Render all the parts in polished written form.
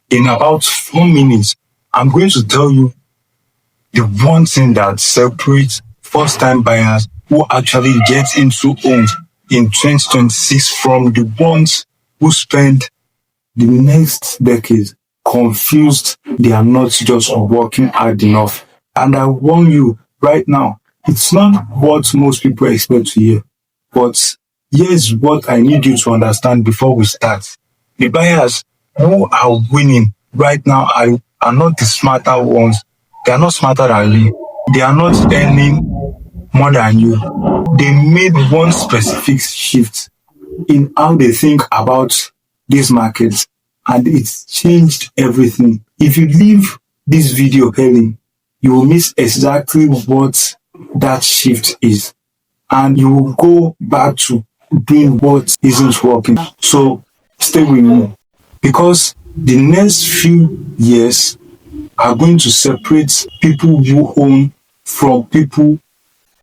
In about 4 minutes, I'm going to tell you the one thing that separates first-time buyers who actually get into homes in 2026 from the ones who spend the next decade confused. They are not just working hard enough. And I warn you right now, it's not what most people expect to hear. But here's what I need you to understand before we start. The buyers who are winning right now are not the smarter ones. They are not smarter than you. They are not earning more than you. They made one specific shift in how they think about these markets, and it's changed everything. If you leave this video early, you will miss exactly what that shift is, and you will go back to doing what isn't working. So stay with me, because the next few years are going to separate people who own from people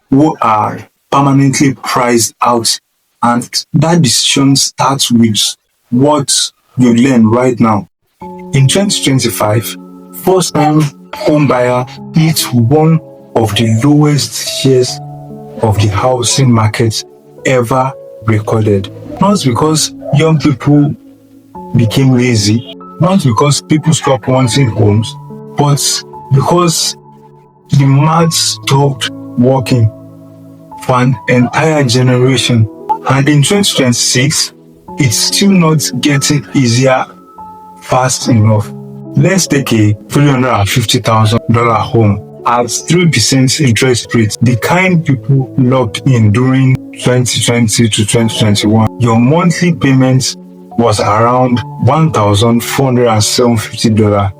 who are permanently priced out. And that decision starts with what you learn right now. In 2025, first-time home buyer hit one of the lowest shares of the housing market ever recorded. Not because young people became lazy, not because people stopped wanting homes, but because the math stopped working for an entire generation. And in 2026, it's still not getting easier fast enough. Let's take a $350,000 home at 3% interest rate, the kind people locked in during 2020 to 2021. Your monthly payment was around $1,450.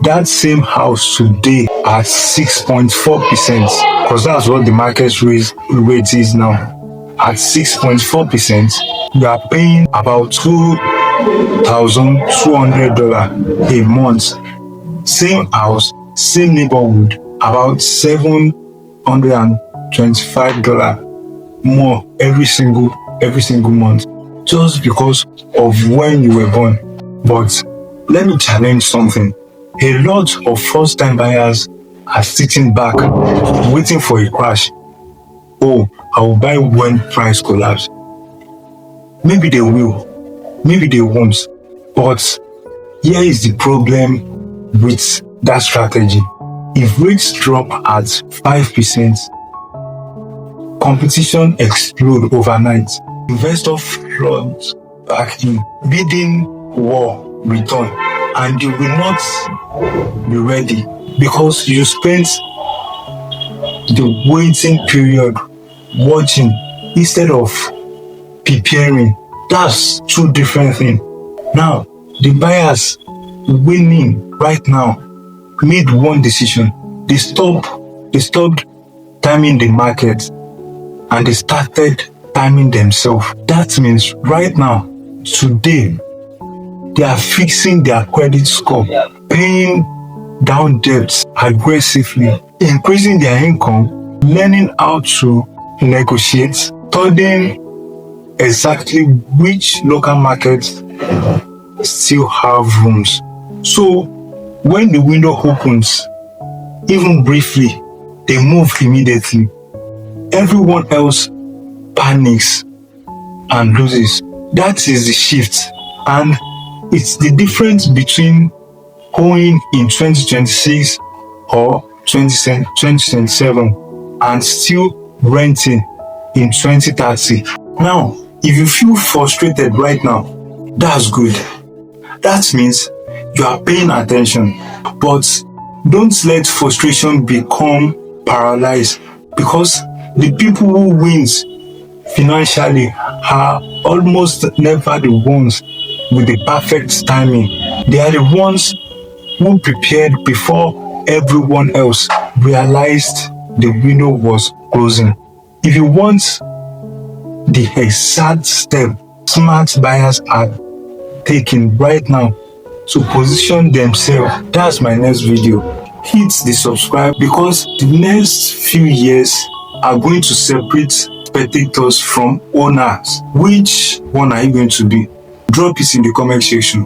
That same house today at 6.4%, because that's what the market rate is now. At 6.4%, you are paying about $2,200 a month. Same house, same neighborhood, about $725 more every single month, just because of when you were born. But let me challenge something. A lot of first-time buyers are sitting back, waiting for a crash. Oh, I will buy when price collapse. Maybe they will, maybe they won't. But here is the problem with that strategy. If rates drop at 5%, competition explodes overnight. Investors flood back in, bidding war return, and you will not be ready because you spent the waiting period watching instead of preparing. That's two different things. Now, the buyers winning right now made one decision. They stopped timing the market and they started timing themselves. That means right now, today, they are fixing their credit score, paying down debts aggressively, increasing their income, learning how to negotiate, studying exactly which local markets still have rooms. So when the window opens, even briefly, they move immediately. Everyone else panics and loses. That is the shift. And it's the difference between owning in 2026 or 2027 and still renting in 2030. Now, if you feel frustrated right now, that's good. That means you are paying attention. But don't let frustration become paralyzed, because the people who wins financially are almost never the ones with the perfect timing. They are the ones who prepared before everyone else realized the window was closing. If you want the exact step smart buyers are taking right now to position themselves, that's my next video. Hit the subscribe, because the next few years are going to separate spectators from owners. Which one are you going to be? Drop it in the comment section.